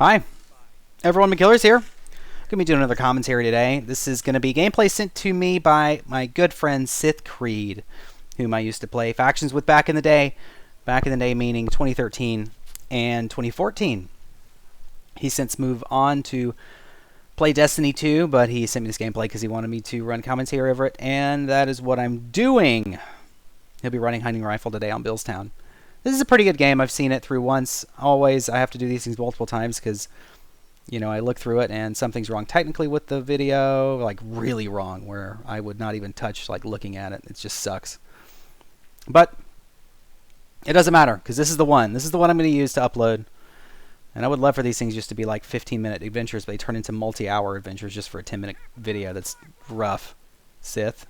Hi, everyone. McKillers here. Going to be doing another commentary today. This is going to be gameplay sent to me by my good friend Sith Creed, whom I used to play factions with back in the day. Back in the day meaning 2013 and 2014. He's since moved on to play Destiny 2, but he sent me this gameplay because he wanted me to run commentary over it, and that is what I'm doing. He'll be running Hunting Rifle today on Billstown. This is a pretty good game. I've seen it through once. Always, I have to do these things multiple times because, you know, I look through it and something's wrong technically with the video, like really wrong, where I would not even touch like looking at it. It just sucks. But it doesn't matter because this is the one. This is the one I'm going to use to upload. And I would love for these things just to be like 15-minute adventures, but they turn into multi-hour adventures just for a 10-minute video. That's rough. Sith.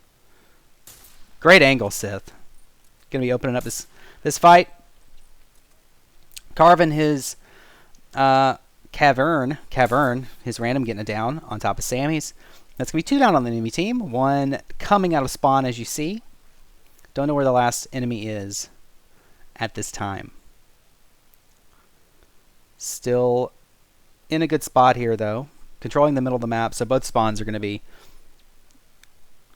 Great angle, Sith. Going to be opening up this fight. Carving his cavern, his random getting it down on top of Sammy's. That's going to be 2 down on the enemy team. 1 coming out of spawn, as you see. Don't know where the last enemy is at this time. Still in a good spot here, though. Controlling the middle of the map, so both spawns are going to be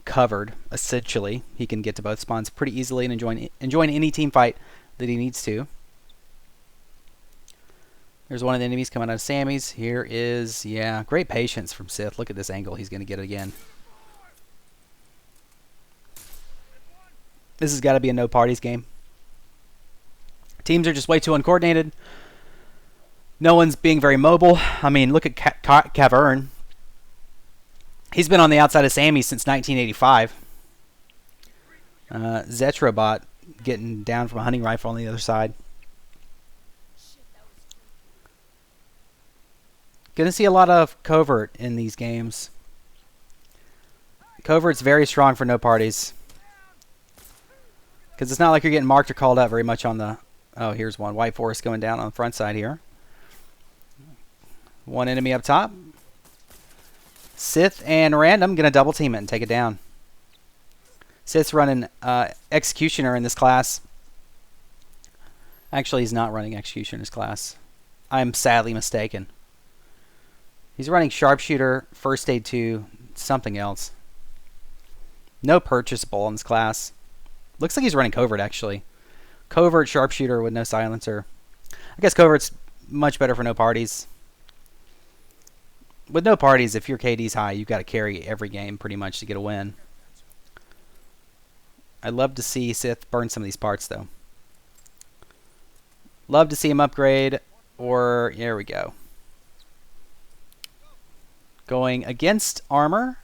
covered, essentially. He can get to both spawns pretty easily and enjoying any team fight that he needs to. There's one of the enemies coming out of Sammy's. Here is, yeah, great patience from Sith. Look at this angle. He's going to get it again. This has got to be a no parties game. Teams are just way too uncoordinated. No one's being very mobile. I mean, look at Cavern. He's been on the outside of Sammy since 1985. Zetrobot getting down from a hunting rifle on the other side. Going to see a lot of covert in these games. Covert's very strong for no parties. Because it's not like you're getting marked or called out very much on the... Oh, here's one. White Forest going down on the front side here. One enemy up top. Sith and Random going to double team it and take it down. Sith's running Executioner in this class. Actually, he's not running Executioner in this class. I'm sadly mistaken. He's running Sharpshooter, First Aid 2, something else. No purchasable on this class. Looks like he's running Covert, actually. Covert Sharpshooter with no silencer. I guess Covert's much better for no parties. With no parties, if your KD's high, you've got to carry every game pretty much to get a win. I'd love to see Sith burn some of these parts, though. Love to see him upgrade, or... There we go. Going against armor.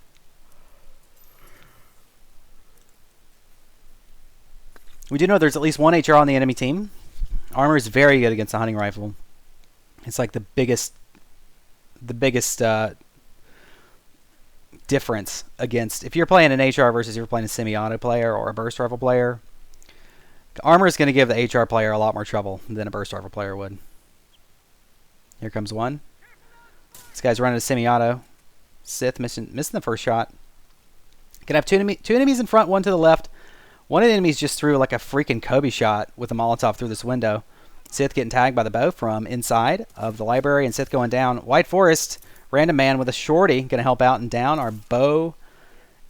We do know there's at least 1 HR on the enemy team. Armor is very good against the hunting rifle. It's like the biggest difference against... If you're playing an HR versus if you're playing a semi-auto player or a burst rifle player, armor is going to give the HR player a lot more trouble than a burst rifle player would. Here comes one. This guy's running a semi-auto. Sith missing the first shot. Gonna have two enemies in front, 1 to the left. One of the enemies just threw like a freaking Kobe shot with a Molotov through this window. Sith getting tagged by the bow from inside of the library, and Sith going down. White Forest, Random Man with a shorty, gonna help out and down our bow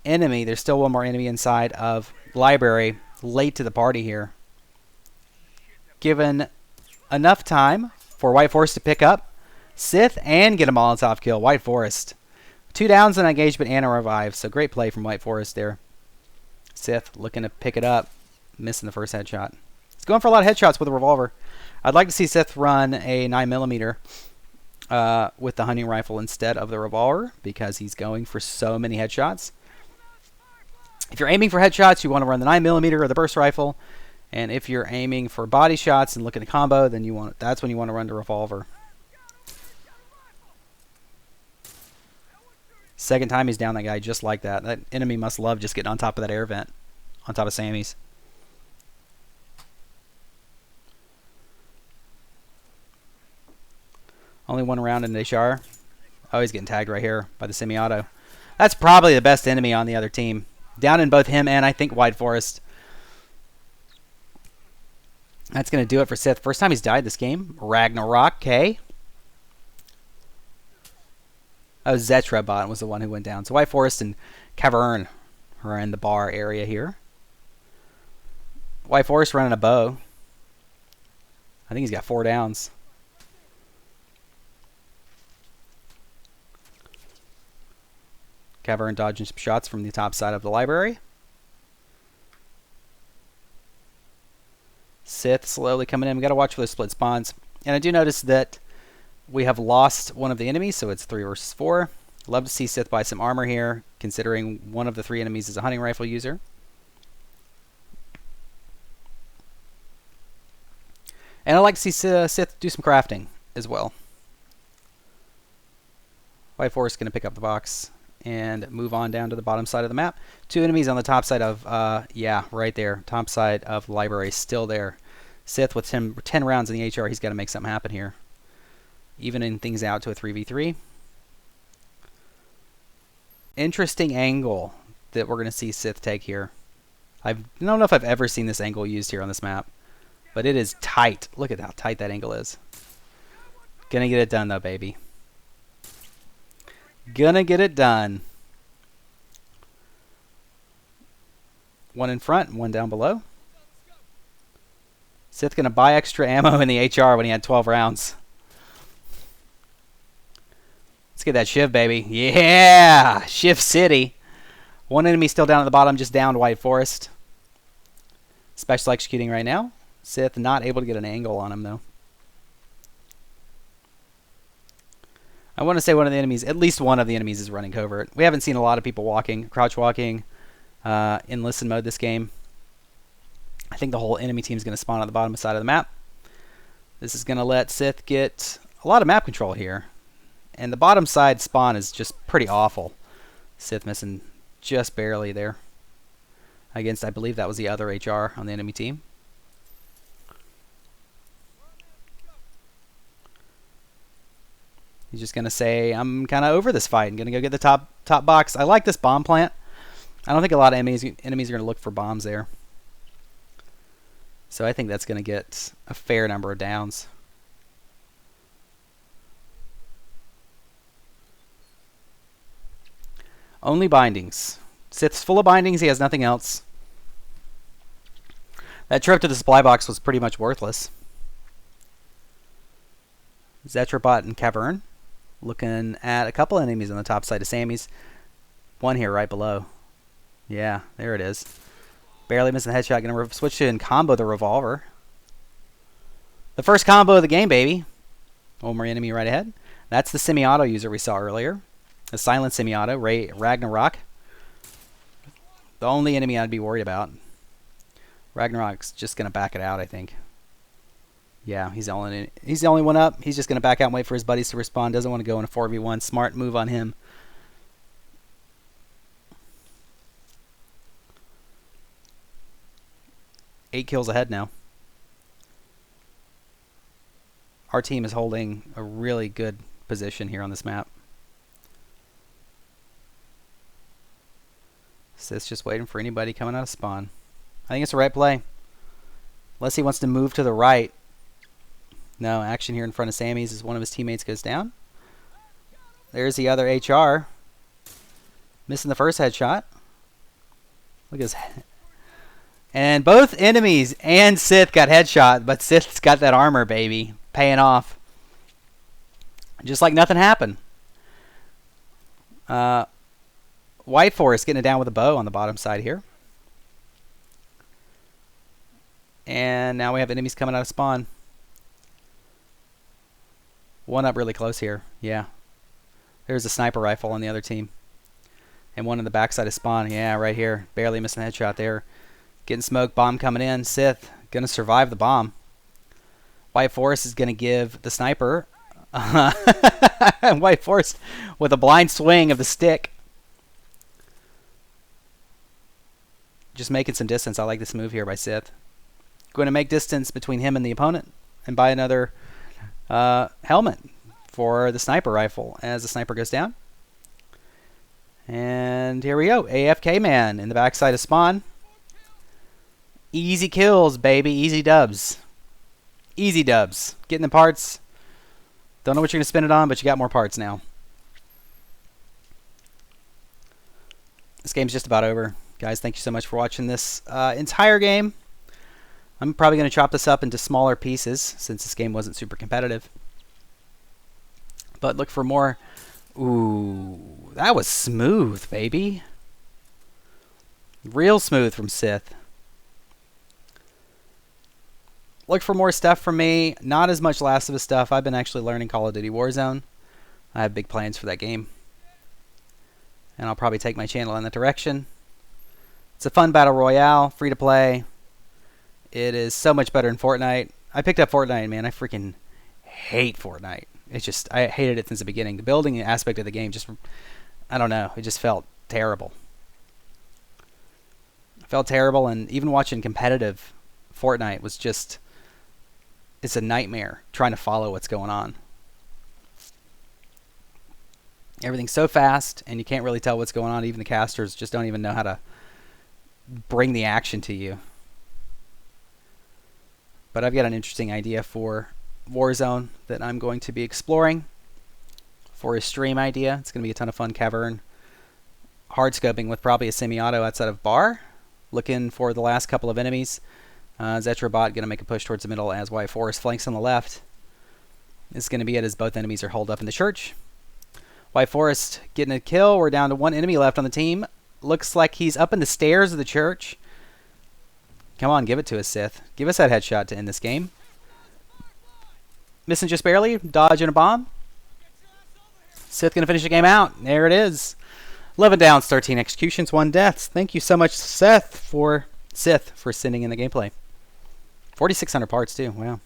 enemy. There's still one more enemy inside of library, late to the party here. Given enough time for White Forest to pick up Sith and get a Molotov kill. White Forest. 2 downs in engagement and a revive. So great play from White Forest there. Sith looking to pick it up. Missing the first headshot. He's going for a lot of headshots with a revolver. I'd like to see Sith run a 9mm with the hunting rifle instead of the revolver, because he's going for so many headshots. If you're aiming for headshots, you want to run the 9mm or the burst rifle. And if you're aiming for body shots and looking at combo, then that's when you want to run the revolver. Second time he's down that guy just like that. That enemy must love just getting on top of that air vent. On top of Sammy's. Only 1 round in Nishar. Oh, he's getting tagged right here by the semi-auto. That's probably the best enemy on the other team. Down in both him and I think White Forest. That's going to do it for Sith. First time he's died this game. Ragnarok K. Oh, Zetra bot was the one who went down. So White Forest and Cavern are in the bar area here. White Forest running a bow. I think he's got 4 downs. Cavern dodging some shots from the top side of the library. Sith slowly coming in. We got to watch for those split spawns. And I do notice that we have lost one of the enemies, so it's 3 versus 4. Love to see Sith buy some armor here, considering one of the 3 enemies is a hunting rifle user. And I like to see Sith do some crafting as well. White Forest is going to pick up the box and move on down to the bottom side of the map. 2 enemies on the top side of, yeah, right there. Top side of the library still there. Sith with 10 rounds in the HR, he's got to make something happen here. Evening things out to a 3v3. Interesting angle that we're going to see Sith take here. I don't know if I've ever seen this angle used here on this map, but it is tight. Look at how tight that angle is. Gonna get it done though, baby. Gonna get it done. 1 in front, 1 down below. Sith gonna buy extra ammo in the HR when he had 12 rounds. Let's get that Shiv, baby. Yeah! Shiv City. 1 enemy still down at the bottom, just downed White Forest. Special executing right now. Sith not able to get an angle on him, though. I want to say one of the enemies, at least one of the enemies is running covert. We haven't seen a lot of people walking, crouch walking in listen mode this game. I think the whole enemy team is going to spawn on the bottom side of the map. This is going to let Sith get a lot of map control here. And the bottom side spawn is just pretty awful. Sith missing just barely there. Against, I believe that was the other HR on the enemy team. He's just going to say, I'm kind of over this fight. I'm going to go get the top box. I like this bomb plant. I don't think a lot of enemies are going to look for bombs there. So I think that's going to get a fair number of downs. Only bindings. Sith's full of bindings. He has nothing else. That trip to the supply box was pretty much worthless. Zetrabot and Cavern. Looking at a couple enemies on the top side of Sammy's. One here right below. Yeah, there it is. Barely missing the headshot. Going to switch to and combo the revolver. The first combo of the game, baby. One more enemy right ahead. That's the semi-auto user we saw earlier. A silent semi-auto, Ragnarok. The only enemy I'd be worried about. Ragnarok's just going to back it out, I think. Yeah, he's the only one up. He's just going to back out and wait for his buddies to respond. Doesn't want to go in a 4v1. Smart move on him. Eight kills ahead now. Our team is holding a really good position here on this map. Sith's just waiting for anybody coming out of spawn. I think it's the right play. Unless he wants to move to the right. No, action here in front of Sammy's as one of his teammates goes down. There's the other HR. Missing the first headshot. Look at his head. And both enemies and Sith got headshot, but Sith's got that armor, baby. Paying off. Just like nothing happened. White Forest getting it down with a bow on the bottom side here. And now we have enemies coming out of spawn. One up really close here. Yeah. There's a sniper rifle on the other team. And one in the backside of spawn. Yeah, right here. Barely missing a headshot there. Getting smoked. Bomb coming in. Sith going to survive the bomb. White Forest is going to give the sniper. White Forest with a blind swing of the stick. Just making some distance. I like this move here by Sith. Going to make distance between him and the opponent. And buy another helmet for the sniper rifle as the sniper goes down. And here we go. AFK man in the backside of spawn. Easy kills, baby. Easy dubs. Easy dubs. Getting the parts. Don't know what you're going to spend it on, but you got more parts now. This game's just about over. Guys, thank you so much for watching this entire game. I'm probably going to chop this up into smaller pieces since this game wasn't super competitive. But look for more. Ooh, that was smooth, baby. Real smooth from Sith. Look for more stuff from me. Not as much Last of Us stuff. I've been actually learning Call of Duty Warzone. I have big plans for that game. And I'll probably take my channel in that direction. It's a fun battle royale, free to play. It is so much better than Fortnite. I picked up Fortnite, man. I freaking hate Fortnite. It's just, I hated it since the beginning. The building aspect of the game just, I don't know. It just felt terrible. It felt terrible, and even watching competitive Fortnite was just, it's a nightmare trying to follow what's going on. Everything's so fast, and you can't really tell what's going on. Even the casters just don't even know how to bring the action to you. But I've got an interesting idea for Warzone that I'm going to be exploring for a stream idea. It's going to be a ton of fun. Cavern hard scoping with probably a semi-auto outside of bar, looking for the last couple of enemies. Zetrobot going to make a push towards the middle as White Forest flanks on the left. This is going to be it as both enemies are holed up in the church. White Forest getting a kill. We're down to one enemy left on the team. Looks like he's up in the stairs of the church. Come on, give it to us, Sith. Give us that headshot to end this game. Missing just barely. Dodging a bomb. Sith going to finish the game out. There it is. 11 downs, 13 executions, 1 deaths. Thank you so much, Sith, for sending in the gameplay. 4,600 parts, too. Wow.